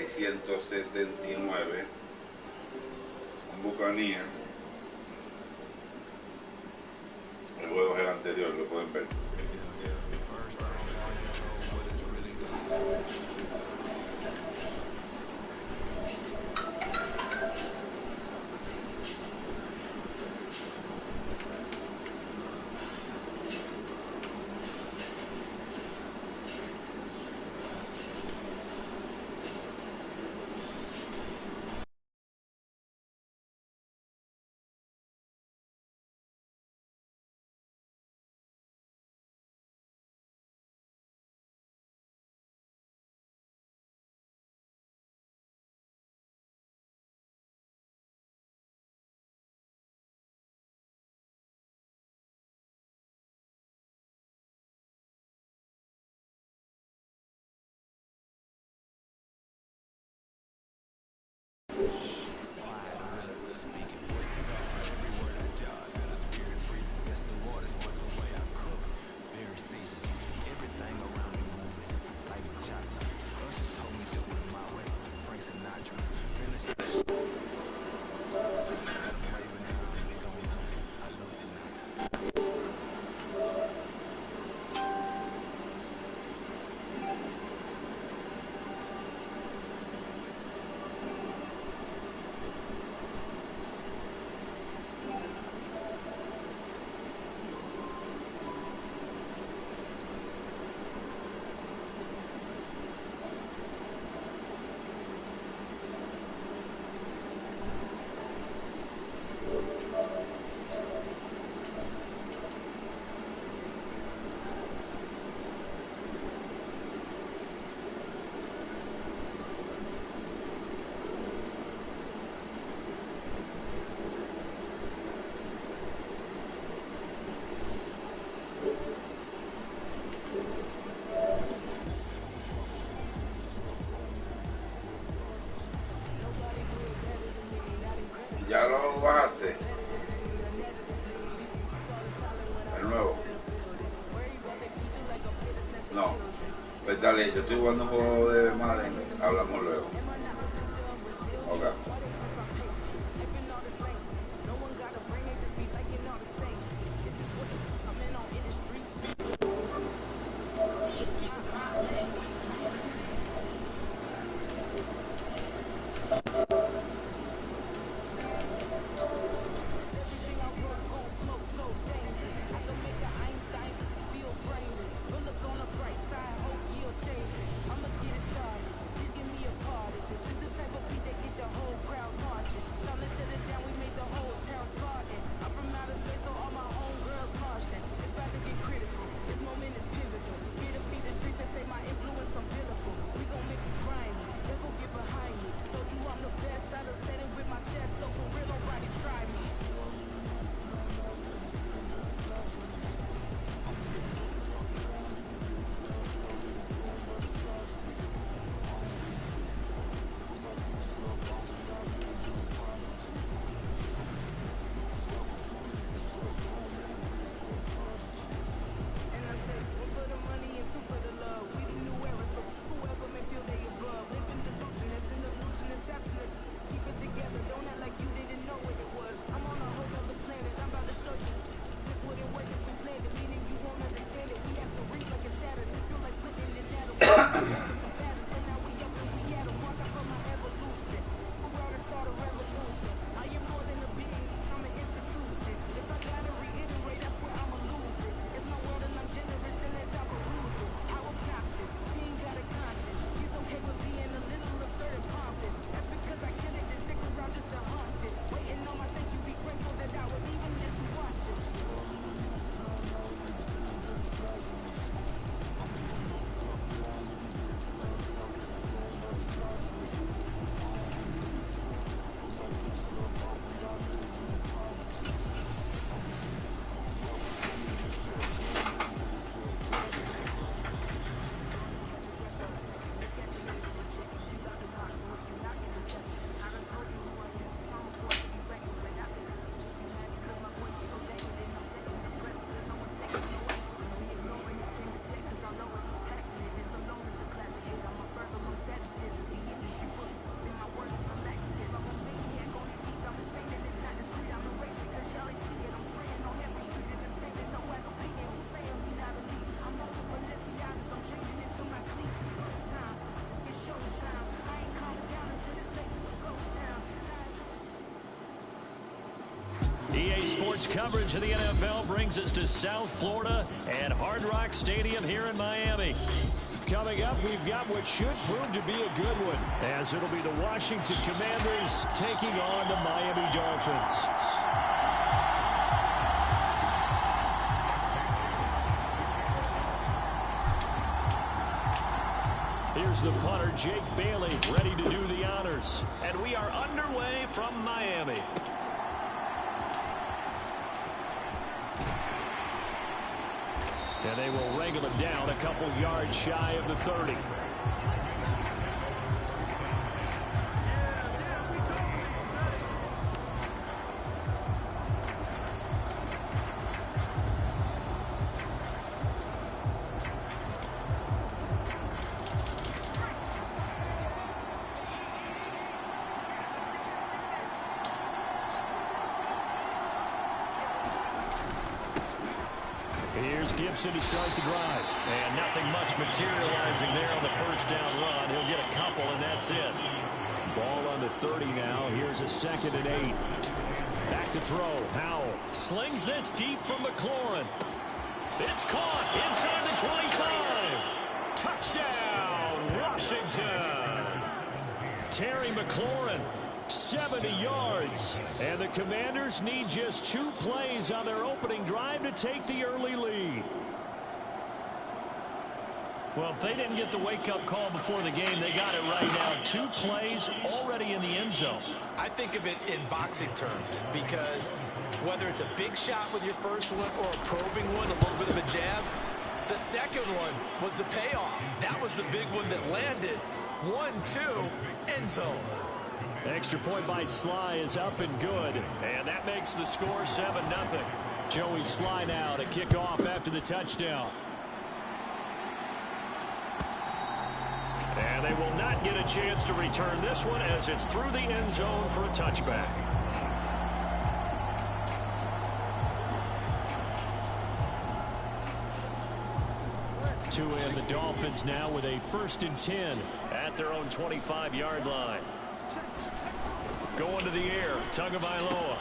679, un Buccaneer. El juego es el anterior, lo pueden ver. ¿Ya lo bajaste? El nuevo. No. Pues dale, yo estoy jugando un juego de Madden, hablamos luego. Ok. Sports coverage of the NFL brings us to South Florida and Hard Rock Stadium here in Miami. Coming up, we've got what should prove to be a good one, as it'll be the Washington Commanders taking on the Miami Dolphins. Here's the punter, Jake Bailey, ready to do the honors. And we are underway from Miami. And they will wrangle him down a couple yards shy of the 30. Here's Gibson to start the drive. And nothing much materializing there on the first down run. He'll get a couple, and that's it. Ball on the 30 now. Here's a 2nd and 8. Back to throw. Howell slings this deep from McLaurin. It's caught inside the 25. Touchdown, Washington. Terry McLaurin. 70 yards. And the Commanders need just 2 plays on their opening drive to take the early lead. Well, if they didn't get the wake-up call before the game, they got it right now. 2 plays already in the end zone. I think of it in boxing terms, because whether it's a big shot with your first one or a probing one, a little bit of a jab, the second one was the payoff. That was the big one that landed. 1-2, end zone. Extra point by Sly is up and good. And that makes the score 7-0. Joey Sly now to kick off after the touchdown. And they will not get a chance to return this one as it's through the end zone for a touchback. And the Dolphins now with a 1st and 10 at their own 25-yard line. Going to the air, Tagovailoa.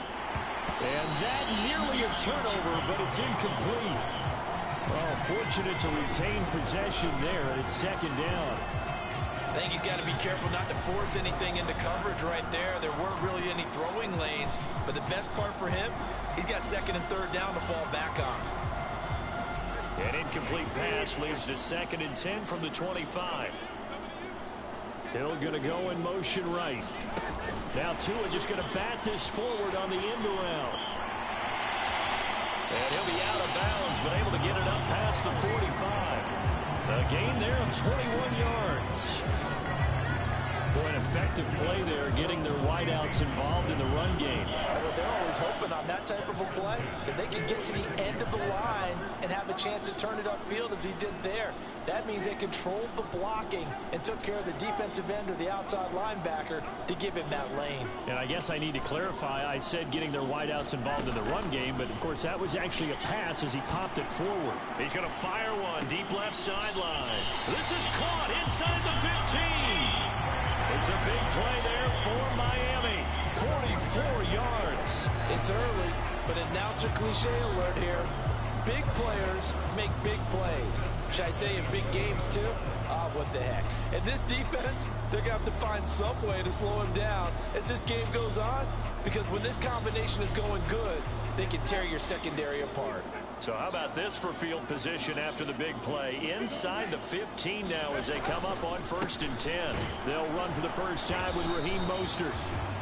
And that nearly a turnover, but it's incomplete. Well, fortunate to retain possession there. It's 2nd down. I think he's got to be careful not to force anything into coverage right there. There weren't really any throwing lanes, but the best part for him, he's got 2nd and 3rd down to fall back on. An incomplete pass leads to 2nd and 10 from the 25. Hill going to go in motion right. Now Tua just going to bat this forward on the end around. And he'll be out of bounds, but able to get it up past the 45. A gain there of 21 yards. Boy, an effective play there, getting their wideouts involved in the run game. Well, they're always hoping on that type of a play, that they can get to the end of the line and have a chance to turn it upfield as he did there. That means they controlled the blocking and took care of the defensive end or the outside linebacker to give him that lane. And I guess I need to clarify, I said getting their wideouts involved in the run game, but of course that was actually a pass as he popped it forward. He's going to fire one deep left sideline. This is caught inside the 15. It's a big play there for Miami. 44 yards. It's early, but it now a cliche alert here. Big players make big plays. Should I say in big games too? Ah, what the heck. And this defense, they're going to have to find some way to slow him down as this game goes on, because when this combination is going good, they can tear your secondary apart. So how about this for field position after the big play? Inside the 15 now as they come up on 1st and 10. They'll run for the first time with Raheem Mostert.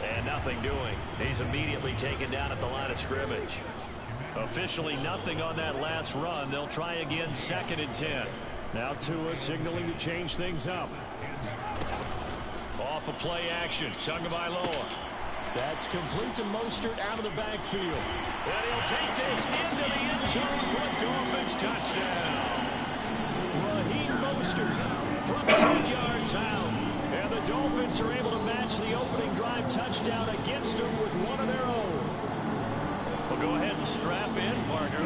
And nothing doing. He's immediately taken down at the line of scrimmage. Officially nothing on that last run. They'll try again 2nd and 10. Now Tua signaling to change things up. Off of play action. Tagovailoa. That's complete to Mostert out of the backfield. And he'll take this into the end zone for a Dolphins touchdown. Raheem Mostert from 10 yards out. And the Dolphins are able to match the opening drive touchdown against them with one of their own. Well, go ahead and strap in, partner.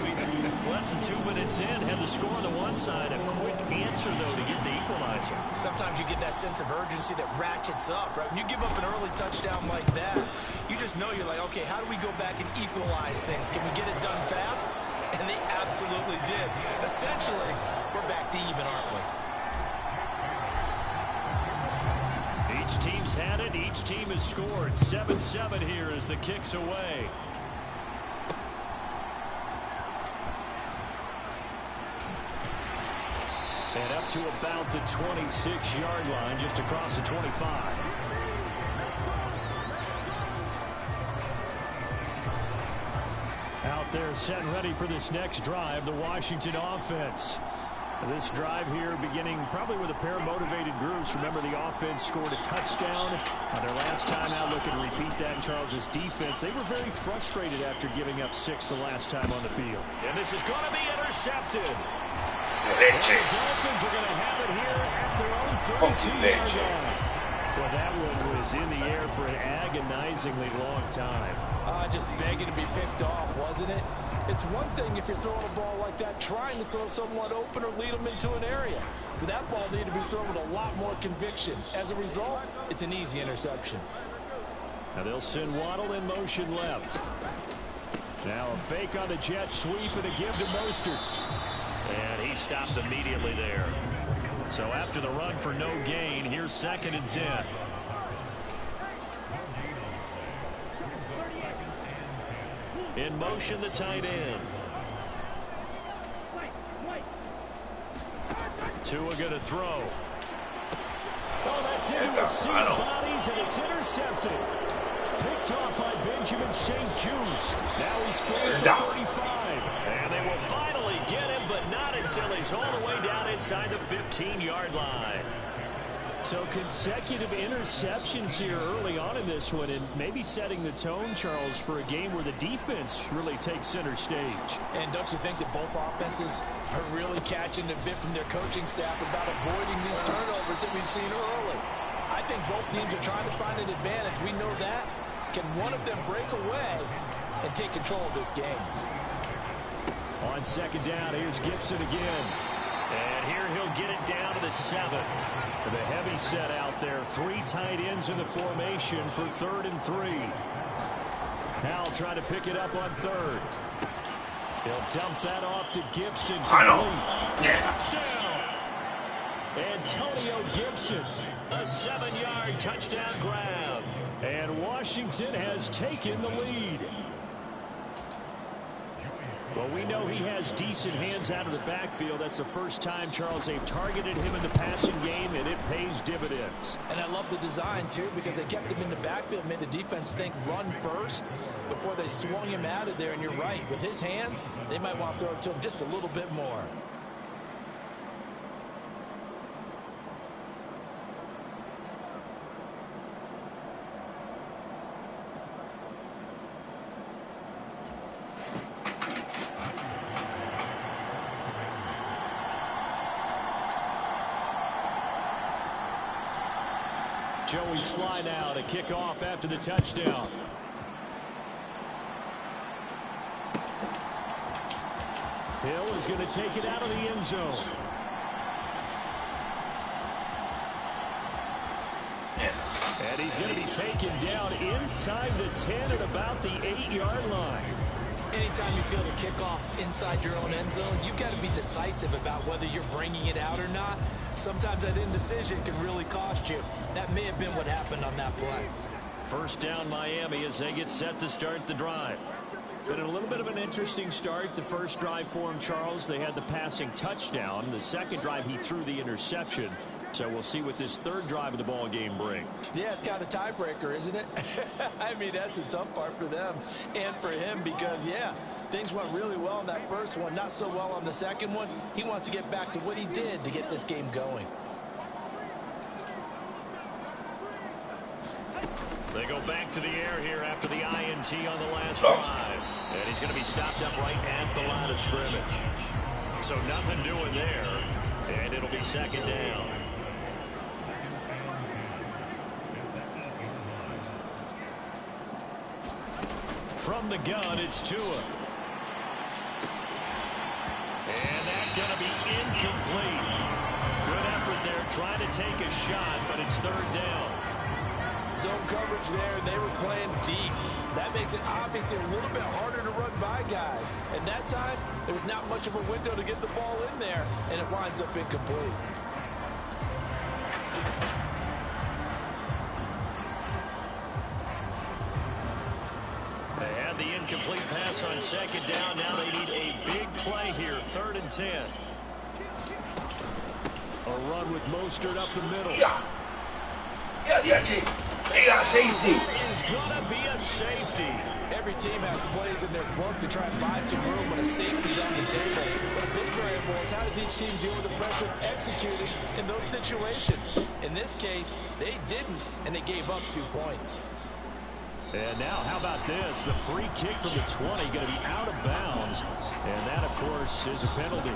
Less than 2 minutes in, had the score on the one side. A quick answer, though, to get the equalizer. Sometimes you get that sense of urgency that ratchets up, right? When you give up an early touchdown like that, you just know you're like, okay, how do we go back and equalize things? Can we get it done fast? And they absolutely did. Essentially, we're back to even, aren't we? Each team's had it. Each team has scored. 7-7 here as the kick's away. And up to about the 26-yard line, just across the 25. Out there set and ready for this next drive, the Washington offense. This drive here beginning probably with a pair of motivated groups. Remember, the offense scored a touchdown on their last time out. Looking to repeat that in Charles's defense. They were very frustrated after giving up 6 the last time on the field. And this is going to be intercepted. The Dolphins are going to have it here at their own 32-yard line. Well, that one was in the air for an agonizingly long time. Just begging to be picked off, wasn't it? It's one thing if you're throwing a ball like that, trying to throw someone open or lead them into an area. But that ball needed to be thrown with a lot more conviction. As a result, it's an easy interception. Now they'll send Waddle in motion left. Now a fake on the jet sweep and a give to Mostert. And he stopped immediately there. So after the run for no gain, here's 2nd and 10. In motion, the tight end. Tua going to throw. Oh, that's into the seat bodies, and it's intercepted. Picked off by Benjamin St-Juste. Now he's free at the 35. And they will finally get him, but not until he's all the way down inside the 15-yard line. So consecutive interceptions here early on in this one, and maybe setting the tone, Charles, for a game where the defense really takes center stage. And don't you think that both offenses are really catching a bit from their coaching staff about avoiding these turnovers that we've seen early? I think both teams are trying to find an advantage. We know that. Can one of them break away and take control of this game? On 2nd down, here's Gibson again. And here he'll get it down to the 7. The heavy set out there. 3 tight ends in the formation for 3rd and 3. Howell trying to pick it up on 3rd. He'll dump that off to Gibson. Touchdown! Antonio Gibson. A 7-yard touchdown grab. And Washington has taken the lead. Well, we know he has decent hands out of the backfield. That's the first time, Charles, they've targeted him in the passing game, and it pays dividends. And I love the design, too, because they kept him in the backfield, made the defense think run first before they swung him out of there. And you're right, with his hands, they might want to throw it to him just a little bit more. Joey Sly now to kick off after the touchdown. Hill is going to take it out of the end zone. And he's going to be taken down inside the 10 at about the 8-yard line. Anytime you feel the kickoff inside your own end zone, you've got to be decisive about whether you're bringing it out or not. Sometimes that indecision can really cost you. That may have been what happened on that play. First down Miami as they get set to start the drive. Been a little bit of an interesting start. The first drive for him, Charles, they had the passing touchdown. The second drive, he threw the interception. So we'll see what this 3rd drive of the ball game brings. Yeah, it's kind of a tiebreaker, isn't it? I mean, that's the tough part for them and for him because, yeah, things went really well in that first one, not so well on the second one. He wants to get back to what he did to get this game going. They go back to the air here after the INT on the last drive. And he's going to be stopped up right at the line of scrimmage. So nothing doing there. And it'll be 2nd down. from the gun, it's Tua. And that's going to be incomplete. Good effort there trying to take a shot, but it's third down. Zone coverage there, and they were playing deep. That makes it obviously a little bit harder to run by guys. And that time, there was not much of a window to get the ball in there, and it winds up incomplete. They had the incomplete pass on second down. Now they need a big play here, 3rd and 10. A run with Mostert up the middle. They got a safety. Is going to be a safety. Every team has plays in their book to try and buy some room when a safety's on the table. But a big variable is how does each team deal with the pressure executed in those situations. In this case, they didn't, and they gave up 2 points. And now, how about this? The free kick from the 20 going to be out of bounds. And that, of course, is a penalty.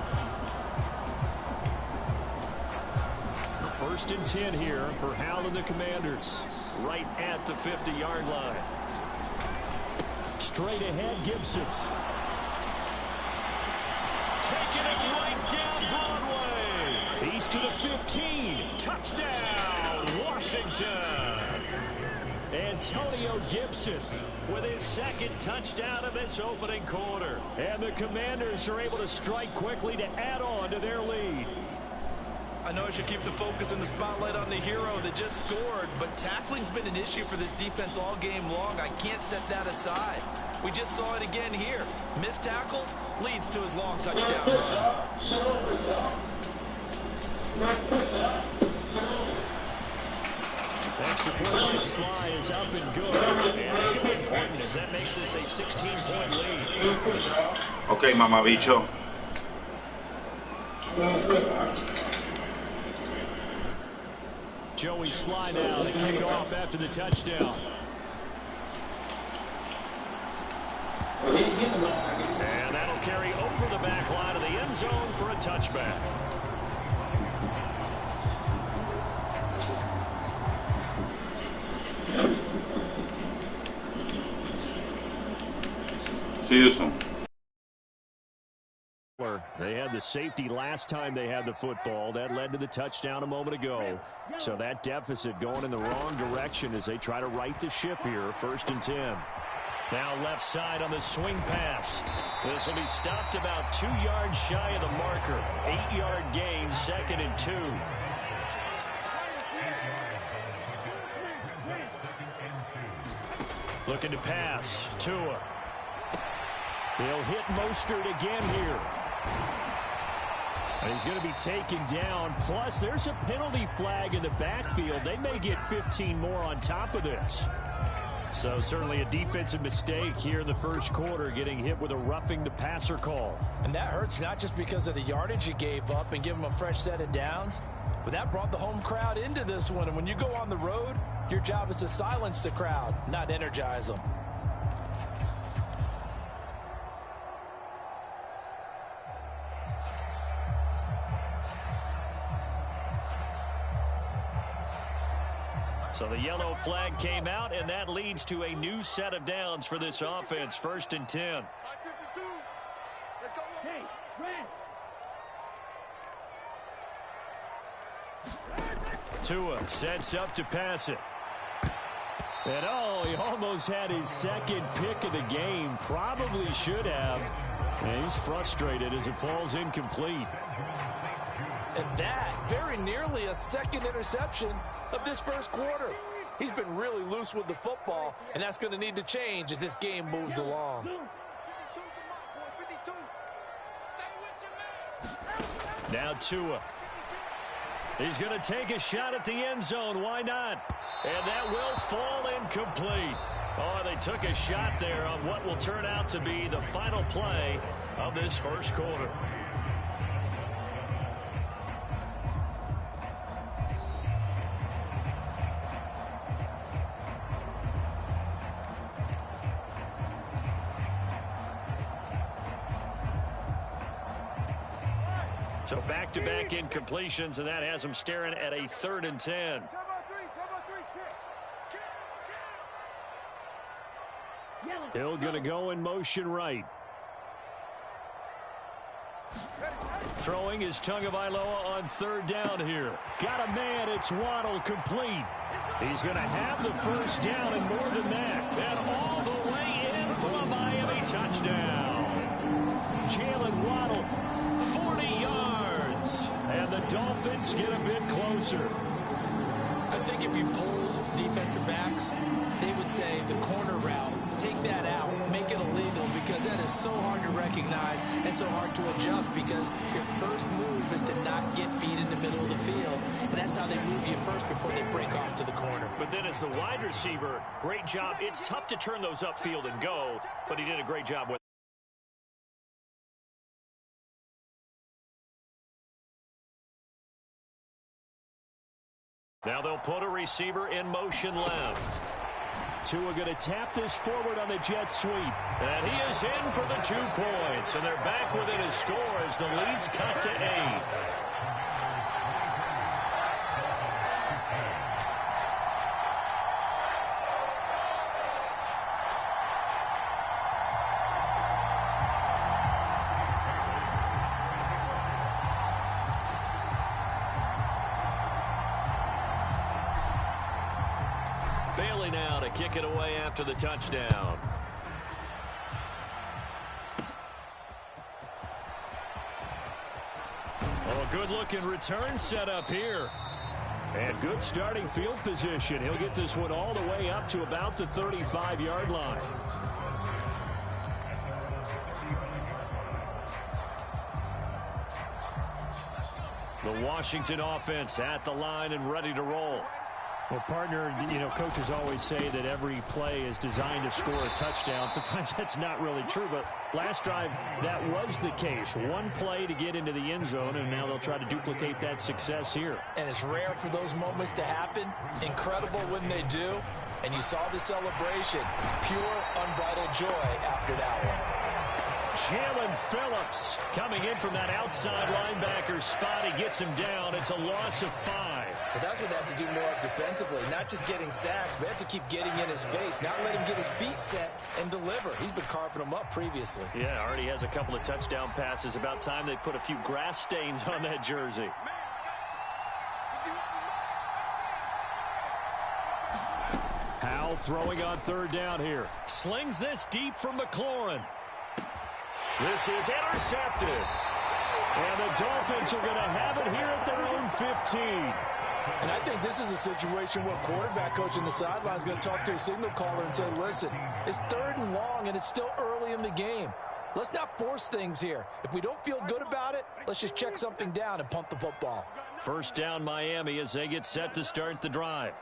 1st and 10 here for Hal and the Commanders. Right at the 50-yard line. Straight ahead, Gibson. Taking it right down Broadway. He's to the 15. Touchdown, Washington. Antonio Gibson with his 2nd touchdown of this opening quarter. And the Commanders are able to strike quickly to add on to their lead. I know I should keep the focus and the spotlight on the hero that just scored, but tackling's been an issue for this defense all game long. I can't set that aside. We just saw it again here. Missed tackles leads to his long touchdown run. Extra point by Sly is up and good. And it can be important as that makes this a 16-point lead. Okay, mamabicho. Joey Sly now to kick off after the touchdown. And that'll carry over the back line of the end zone for a touchback. See you soon. They had the safety last time they had the football. That led to the touchdown a moment ago. So that deficit going in the wrong direction as they try to right the ship here. 1st and 10. Now left side on the swing pass. This will be stopped about 2 yards shy of the marker. 8-yard gain, 2nd and 2. Looking to pass. Tua. He'll hit Mostert again here. And he's going to be taken down. Plus, there's a penalty flag in the backfield. They may get 15 more on top of this. So certainly a defensive mistake here in the 1st quarter, getting hit with a roughing the passer call. And that hurts not just because of the yardage you gave up and give them a fresh set of downs, but that brought the home crowd into this one. And when you go on the road, your job is to silence the crowd, not energize them. So the yellow flag came out, and that leads to a new set of downs for this offense. 1st and 10. Tua sets up to pass it. And oh, he almost had his 2nd pick of the game. Probably should have. And he's frustrated as it falls incomplete. And that very nearly a 2nd interception of this 1st quarter. He's been really loose with the football, and that's going to need to change as this game moves along. Now Tua. He's going to take a shot at the end zone. Why not? And that will fall incomplete. Oh, they took a shot there on what will turn out to be the final play of this 1st quarter. So back-to-back incompletions, and that has them staring at a 3rd and 10. Hill going to go in motion right. Throwing is Tagovailoa on third down here. Got a man. It's Waddle, complete. He's going to have the first down and more than that. And all the way in for a Miami touchdown. Jalen Waddle, 40 yards. And the Dolphins get a bit closer. I think if you polled defensive backs, they would say the corner route, take that out, make it illegal, because that is so hard to recognize and so hard to adjust, because your first move is to not get beat in the middle of the field, and that's how they move you first before they break off to the corner. But then as the wide receiver, great job. It's tough to turn those upfield and go, but he did a great job with it. Now they'll put a receiver in motion left. Tua going to tap this forward on the jet sweep. And he is in for the 2 points. And they're back within a score as the lead's cut to 8. Bailey now to kick it away after the touchdown. Oh, a good-looking return set up here. And good starting field position. He'll get this one all the way up to about the 35-yard line. The Washington offense at the line and ready to roll. Well, partner, you know, coaches always say that every play is designed to score a touchdown. Sometimes that's not really true, but last drive, that was the case. One play to get into the end zone, and now they'll try to duplicate that success here. And it's rare for those moments to happen. Incredible when they do. And you saw the celebration. Pure, unbridled joy after that one. Jalen Phillips coming in from that outside linebacker spot. He gets him down. It's a loss of 5. But that's what they have to do more of defensively. Not just getting sacks, but they have to keep getting in his face. Not let him get his feet set and deliver. He's been carving them up previously. Yeah, already has a couple of touchdown passes. About time they put a few grass stains on that jersey. Howell throwing on third down here. Slings this deep from McLaurin. This is intercepted. And the Dolphins are going to have it here at their own 15. And I think this is a situation where quarterback coach on the sideline is going to talk to a signal caller and say, listen, it's 3rd and long and it's still early in the game. Let's not force things here. If we don't feel good about it, let's just check something down and punt the football. First down Miami as they get set to start the drive.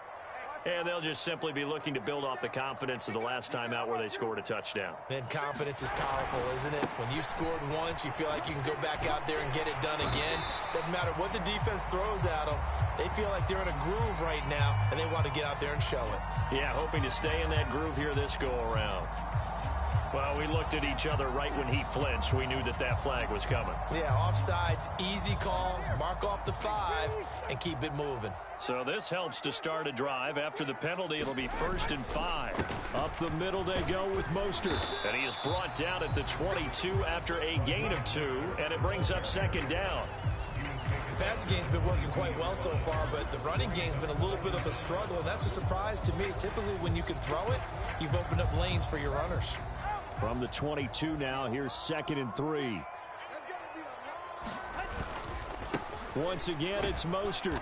And they'll just simply be looking to build off the confidence of the last time out where they scored a touchdown. Man, confidence is powerful, isn't it? When you've scored once, you feel like you can go back out there and get it done again. Doesn't matter what the defense throws at them. They feel like they're in a groove right now, and they want to get out there and show it. Yeah, hoping to stay in that groove here this go-around. Well, we looked at each other right when he flinched. We knew that that flag was coming. Yeah, offsides, easy call, mark off the 5, and keep it moving. So this helps to start a drive. After the penalty, it'll be 1st and 5. Up the middle they go with Mostert. And he is brought down at the 22 after a gain of 2, and it brings up 2nd down. The passing game's been working quite well so far, but the running game's been a little bit of a struggle, and that's a surprise to me. Typically, when you can throw it, you've opened up lanes for your runners. From the 22 now, here's 2nd and 3. Once again, it's Mostert.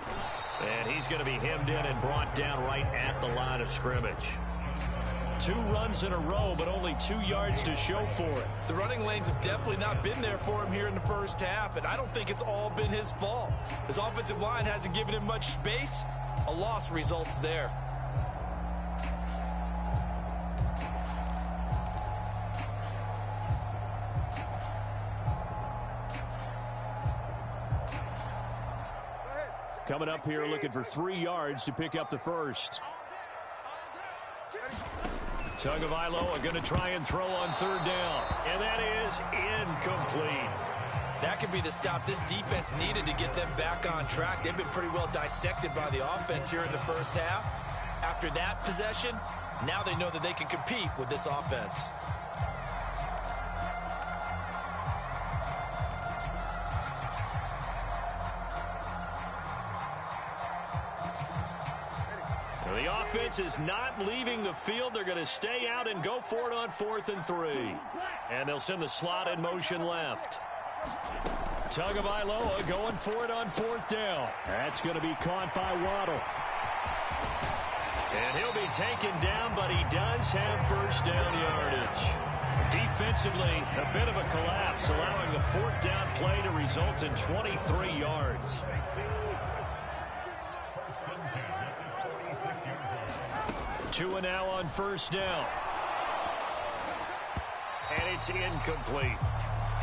And he's going to be hemmed in and brought down right at the line of scrimmage. 2 runs in a row, but only 2 yards to show for it. The running lanes have definitely not been there for him here in the first half, and I don't think it's all been his fault. His offensive line hasn't given him much space. A loss results there. Coming up here looking for 3 yards to pick up the first. Tagovailoa going to try and throw on 3rd down. And that is incomplete. That could be the stop this defense needed to get them back on track. They've been pretty well dissected by the offense here in the first half. After that possession, Now they know that they can compete with this offense. The offense is not leaving the field. They're going to stay out and go for it on 4th and 3. And they'll send the slot in motion left. Tagovailoa going for it on 4th down. That's going to be caught by Waddle. And he'll be taken down, but he does have first down yardage. Defensively, a bit of a collapse, allowing the 4th down play to result in 23 yards. Tua now on first down. And it's incomplete.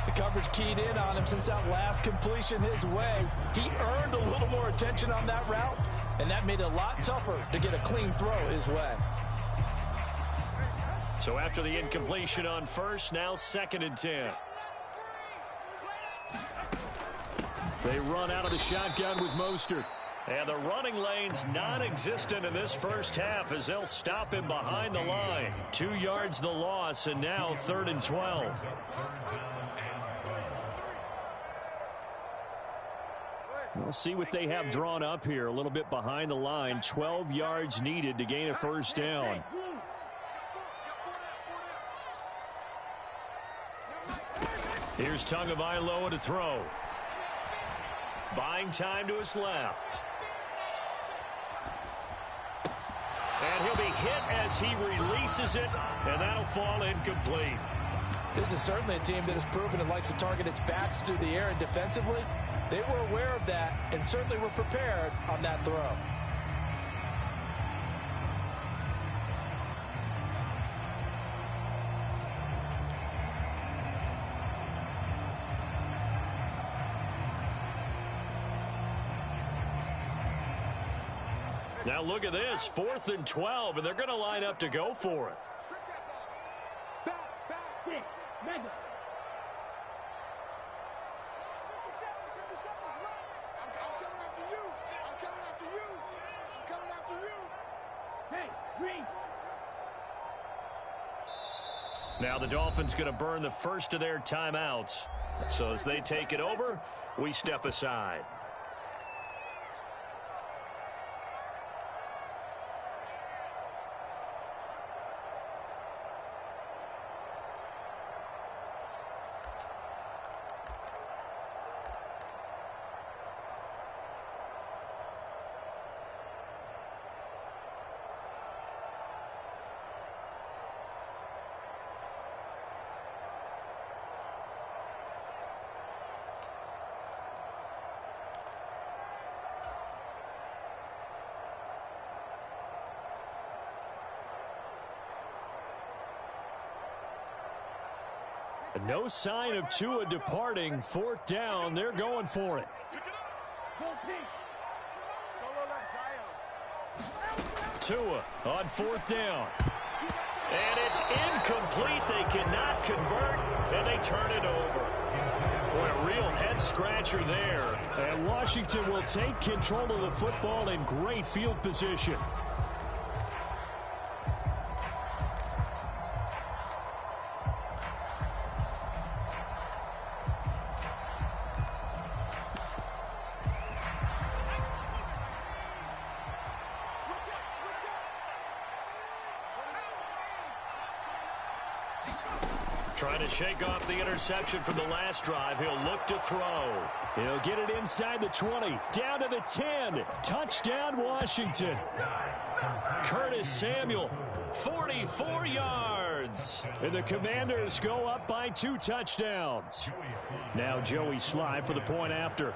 The coverage keyed in on him since that last completion his way. He earned a little more attention on that route, and that made it a lot tougher to get a clean throw his way. So after the incompletion on first, now 2nd and 10. They run out of the shotgun with Mostert. And the running lane's non-existent in this first half as they'll stop him behind the line. 2 yards the loss, and now 3rd and 12. We'll see what they have drawn up here. A little bit behind the line. 12 yards needed to gain a first down. Here's Tagovailoa to throw. Buying time to his left. And he'll be hit as he releases it, and that'll fall incomplete. This is certainly a team that has proven it likes to target its backs through the air, and defensively, they were aware of that and certainly were prepared on that throw. Now look at this, 4th and 12, and they're going to line up to go for it. Now the Dolphins going to burn the first of their timeouts. So as they take it over, we step aside. No sign of Tua departing. 4th down. They're going for it. Tua on 4th down. And it's incomplete. They cannot convert, and they turn it over. Boy, a real head-scratcher there. And Washington will take control of the football in great field position. Trying to shake off the interception from the last drive. He'll look to throw. He'll get it inside the 20. Down to the 10. Touchdown, Washington. Curtis Samuel, 44 yards. And the Commanders go up by 2 touchdowns. Now Joey Sly for the point after.